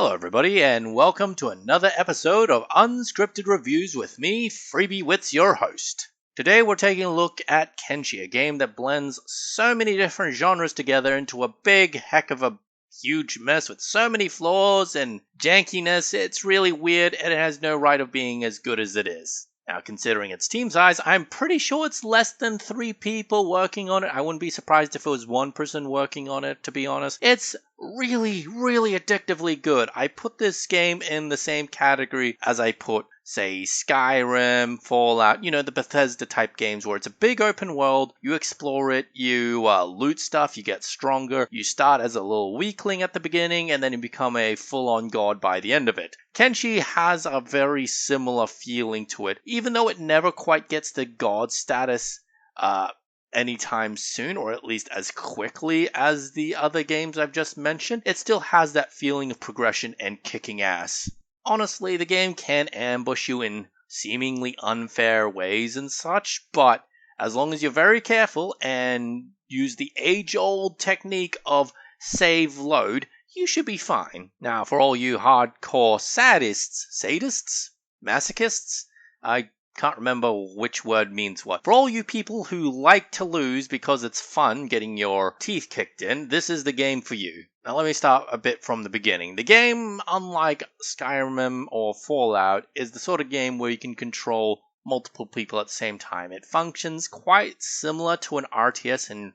Hello, everybody, and welcome to another episode of Unscripted Reviews with me, Freebie Wits, your host. Today, we're taking a look at Kenshi, a game that blends so many different genres together into a big heck of a huge mess with so many flaws and jankiness. It's really weird, and it has no right of being as good as it is. Now, considering its team size, I'm pretty sure it's less than 3 people working on it. I wouldn't be surprised if it was 1 person working on it, to be honest. It's really addictively good. I put this game in the same category as I put, say, Skyrim, Fallout, the Bethesda type games where it's a big open world, you explore it, you loot stuff, you get stronger, you start as a little weakling at the beginning, and then you become a full-on god by the end of it. Kenshi has a very similar feeling to it, even though it never quite gets the god status anytime soon, or at least as quickly as the other games I've just mentioned. It still has that feeling of progression and kicking ass. Honestly, the game can ambush you in seemingly unfair ways and such, but as long as you're very careful and use the age-old technique of save load, you should be fine. Now, for all you hardcore sadists, masochists, I can't remember which word means what. For all you people who like to lose because it's fun getting your teeth kicked in, this is the game for you. Now let me start a bit from the beginning. The game, unlike Skyrim or Fallout, is the sort of game where you can control multiple people at the same time. It functions quite similar to an RTS in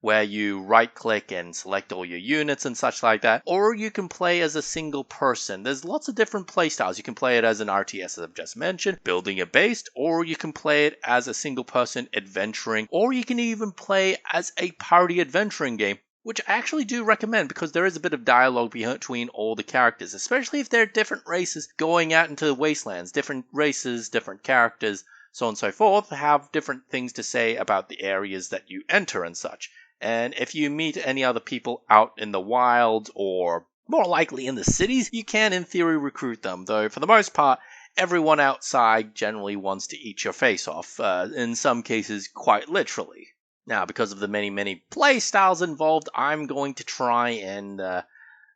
where you right-click and select all your units and such like that, or you can play as a single person. There's lots of different playstyles. You can play it as an RTS, as I've just mentioned, building a base, or you can play it as a single person adventuring, or you can even play as a party adventuring game, which I actually do recommend because there is a bit of dialogue between all the characters, especially if they're different races going out into the wastelands. Different races, different characters, so on and so forth, have different things to say about the areas that you enter and such. And if you meet any other people out in the wild, or more likely in the cities, you can in theory recruit them, though for the most part, everyone outside generally wants to eat your face off, in some cases quite literally. Now, because of the many play styles involved, I'm going to try and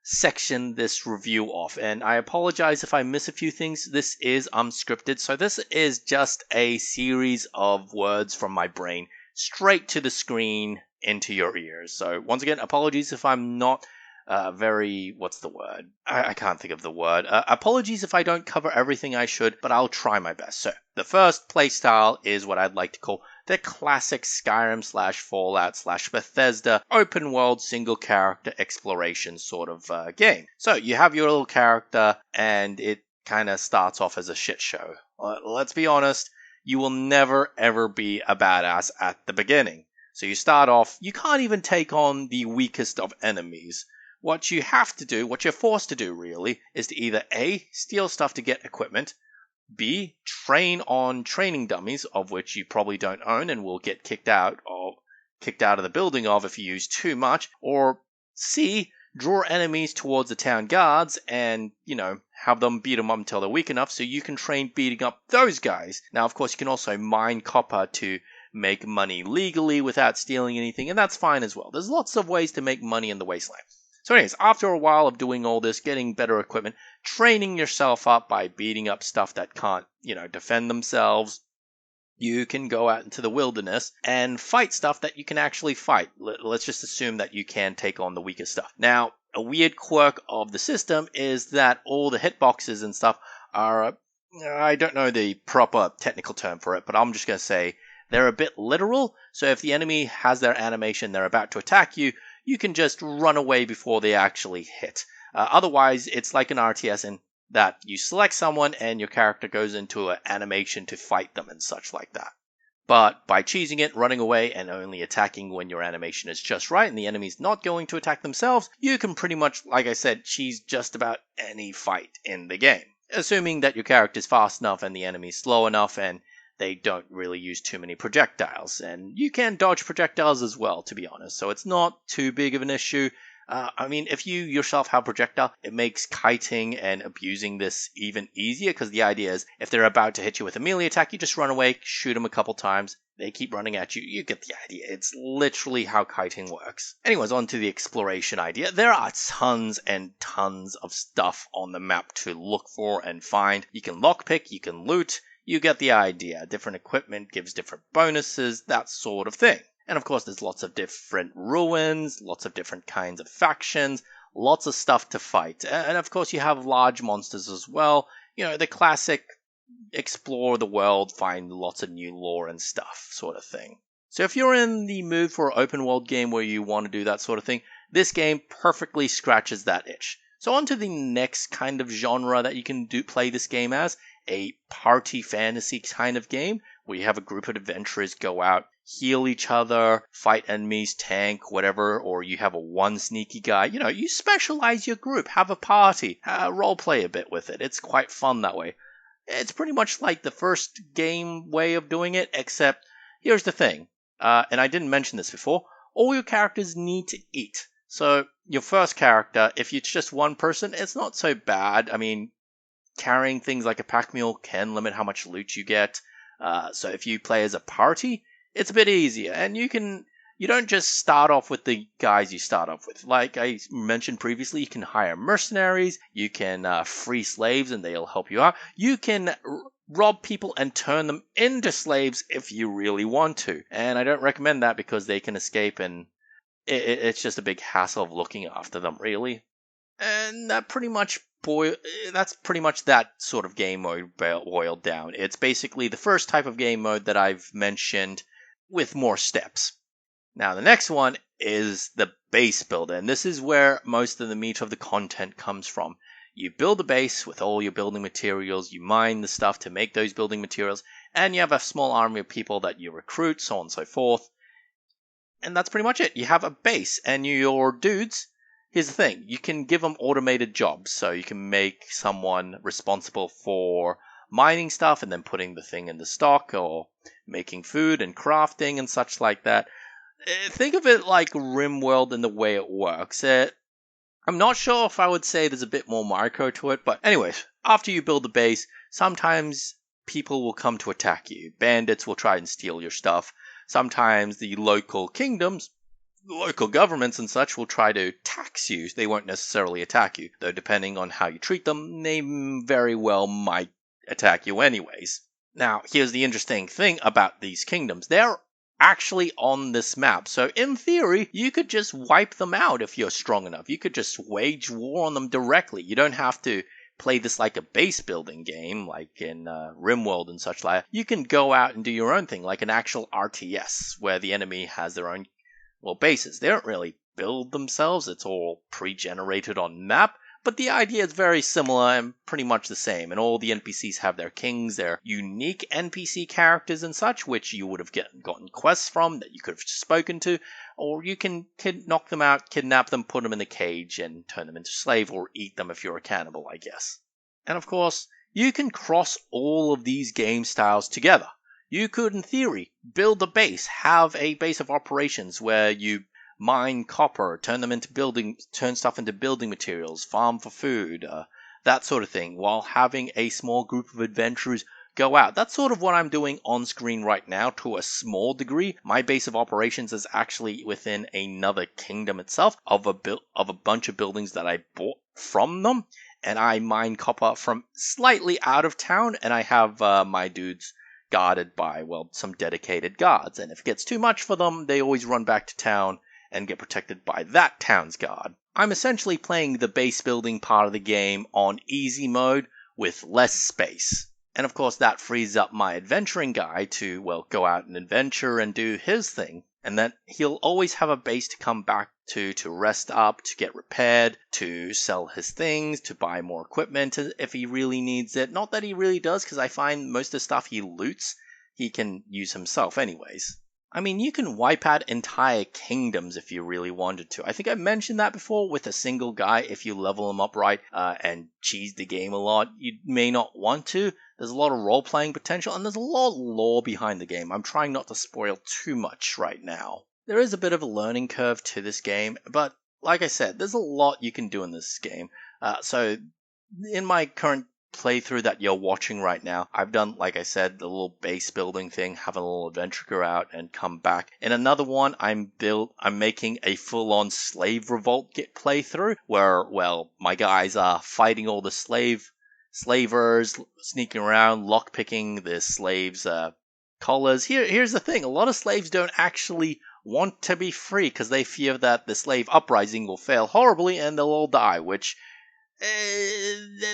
section this review off, and I apologize if I miss a few things. This is unscripted, so this is just a series of words from my brain straight to the screen into your ears. So once again, apologies if I'm not what's the word? I can't think of the word. Apologies if I don't cover everything I should, but I'll try my best. So the first playstyle is what I'd like to call the classic Skyrim / Fallout / Bethesda open world single character exploration sort of game. So you have your little character and it kind of starts off as a shit show. Let's be honest, you will never ever be a badass at the beginning. So you start off, you can't even take on the weakest of enemies. What you have to do, what you're forced to do really, is to either A, steal stuff to get equipment, B, train on training dummies, of which you probably don't own and will get kicked out of the building if you use too much, or C, draw enemies towards the town guards and, have them beat them up until they're weak enough so you can train beating up those guys. Now, of course, you can also mine copper to make money legally without stealing anything, and that's fine as well. There's lots of ways to make money in the wasteland. So anyways, after a while of doing all this, getting better equipment, training yourself up by beating up stuff that can't, defend themselves, you can go out into the wilderness and fight stuff that you can actually fight. Let's just assume that you can take on the weakest stuff. Now, a weird quirk of the system is that all the hitboxes and stuff are, I don't know the proper technical term for it, but I'm just going to say they're a bit literal. So if the enemy has their animation, they're about to attack you, you can just run away before they actually hit. Otherwise, it's like an RTS in that you select someone and your character goes into an animation to fight them and such like that. But by cheesing it, running away, and only attacking when your animation is just right and the enemy's not going to attack themselves, you can pretty much, like I said, cheese just about any fight in the game. Assuming that your character's fast enough and the enemy's slow enough and they don't really use too many projectiles. And you can dodge projectiles as well, to be honest, so it's not too big of an issue. If you yourself have projectile, it makes kiting and abusing this even easier, because the idea is if they're about to hit you with a melee attack, you just run away, shoot them a couple times, They keep running at you. You get the idea. It's literally how kiting works. Anyways, on to the exploration idea. There are tons and tons of stuff on the map to look for and find. You can lockpick, you can loot. You get the idea. Different equipment gives different bonuses, that sort of thing. And of course, there's lots of different ruins, lots of different kinds of factions, lots of stuff to fight. And of course, you have large monsters as well. You know, the classic explore the world, find lots of new lore and stuff sort of thing. So if you're in the mood for an open world game where you want to do that sort of thing, this game perfectly scratches that itch. So on to the next kind of genre that you can play this game as, a party fantasy kind of game where you have a group of adventurers go out, heal each other, fight enemies, tank, whatever, or you have a one sneaky guy. You know, you specialize your group, have a party, role play a bit with it. It's quite fun that way. It's pretty much like the first game way of doing it, except here's the thing, and I didn't mention this before, all your characters need to eat. So your first character, if it's just one person, it's not so bad. I mean, carrying things like a pack mule can limit how much loot you get. So if you play as a party, it's a bit easier, and you don't just start off with the guys you start off with. Like I mentioned previously, you can hire mercenaries, you can free slaves and they'll help you out. You can rob people and turn them into slaves if you really want to. And I don't recommend that because they can escape and it's just a big hassle of looking after them, really. And that's pretty much that sort of game mode boiled down. It's basically the first type of game mode that I've mentioned with more steps. Now, the next one is the base builder, and this is where most of the meat of the content comes from. You build a base with all your building materials, you mine the stuff to make those building materials, and you have a small army of people that you recruit, so on and so forth. And that's pretty much it. You have a base, and your dudes, here's the thing, you can give them automated jobs, so you can make someone responsible for mining stuff and then putting the thing into stock, or making food and crafting and such like that. Think of it like RimWorld in the way it works. I'm not sure if I would say there's a bit more micro to it, but anyways, after you build the base, sometimes people will come to attack you. Bandits will try and steal your stuff. Sometimes the local kingdoms, local governments and such will try to tax you. They won't necessarily attack you, though depending on how you treat them, they very well might attack you anyways. Now, here's the interesting thing about these kingdoms. They're actually on this map. So in theory, you could just wipe them out if you're strong enough. You could just wage war on them directly. You don't have to play this like a base building game, like in RimWorld and such like. You can go out and do your own thing, like an actual RTS, where the enemy has their own, bases. They don't really build themselves. It's all pre-generated on map. But the idea is very similar and pretty much the same, and all the NPCs have their kings, their unique NPC characters and such, which you would have gotten quests from, that you could have spoken to, or you can knock them out, kidnap them, put them in a cage, and turn them into slave, or eat them if you're a cannibal, I guess. And of course, you can cross all of these game styles together. You could, in theory, build a base, have a base of operations where you mine copper, turn stuff into building materials, farm for food, that sort of thing, while having a small group of adventurers go out. That's sort of what I'm doing on screen right now to a small degree. My base of operations is actually within another kingdom itself of a bunch of buildings that I bought from them, and I mine copper from slightly out of town, and I have my dudes guarded by, some dedicated guards, and if it gets too much for them, they always run back to town and get protected by that town's guard. I'm essentially playing the base building part of the game on easy mode with less space. And of course that frees up my adventuring guy to, go out and adventure and do his thing. And then he'll always have a base to come back to rest up, to get repaired, to sell his things, to buy more equipment if he really needs it. Not that he really does, because I find most of the stuff he loots, he can use himself anyways. I mean, you can wipe out entire kingdoms if you really wanted to. I think I mentioned that before with a single guy. If you level him up right and cheese the game a lot, you may not want to. There's a lot of role-playing potential, and there's a lot of lore behind the game. I'm trying not to spoil too much right now. There is a bit of a learning curve to this game, but like I said, there's a lot you can do in this game. So in my current playthrough that you're watching right now, I've done, like I said, the little base building thing, have a little adventure, go out and come back. In another one, I'm making a full-on slave revolt playthrough where, well, my guys are fighting all the slavers, sneaking around, lockpicking the slaves' collars. Here's the thing: a lot of slaves don't actually want to be free because they fear that the slave uprising will fail horribly and they'll all die, which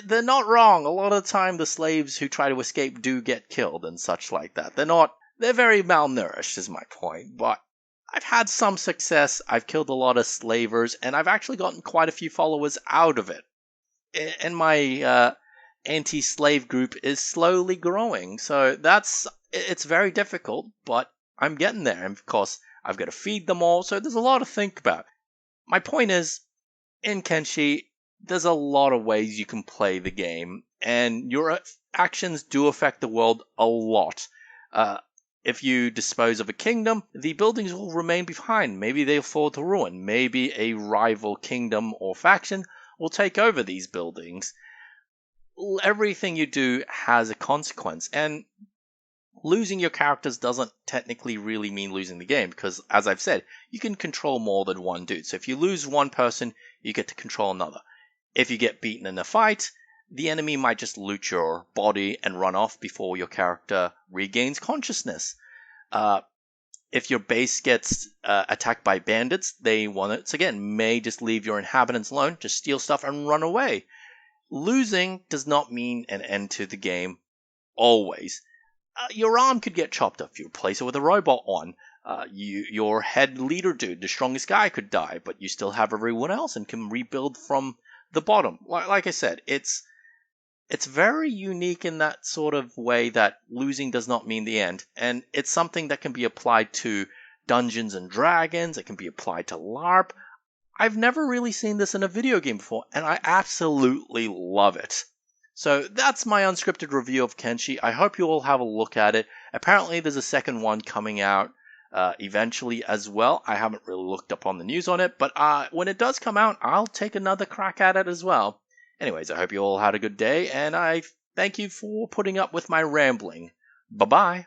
they're not wrong. A lot of the time, the slaves who try to escape do get killed and such like that. They're very malnourished, is my point. But I've had some success. I've killed a lot of slavers, and I've actually gotten quite a few followers out of it. And my anti-slave group is slowly growing. So it's very difficult, but I'm getting there. And of course, I've got to feed them all, so there's a lot to think about. My point is, in Kenshi, there's a lot of ways you can play the game, and your actions do affect the world a lot. If you dispose of a kingdom, the buildings will remain behind. Maybe they'll fall to ruin. Maybe a rival kingdom or faction will take over these buildings. Everything you do has a consequence, and losing your characters doesn't technically really mean losing the game, because, as I've said, you can control more than one dude. So if you lose one person, you get to control another. If you get beaten in a fight, the enemy might just loot your body and run off before your character regains consciousness. If your base gets attacked by bandits, they once again may just leave your inhabitants alone, just steal stuff and run away. Losing does not mean an end to the game, always. Your arm could get chopped off. You replace it with a robot one. Your head leader dude, the strongest guy, could die, but you still have everyone else and can rebuild from the bottom. Like I said, it's very unique in that sort of way that losing does not mean the end. And it's something that can be applied to Dungeons and Dragons. It can be applied to LARP. I've never really seen this in a video game before, and I absolutely love it. So that's my unscripted review of Kenshi. I hope you all have a look at it. Apparently there's a second one coming out eventually as well. I haven't really looked up on the news on it, but when it does come out, I'll take another crack at it as well. Anyways, I hope you all had a good day, and I thank you for putting up with my rambling. Bye-bye.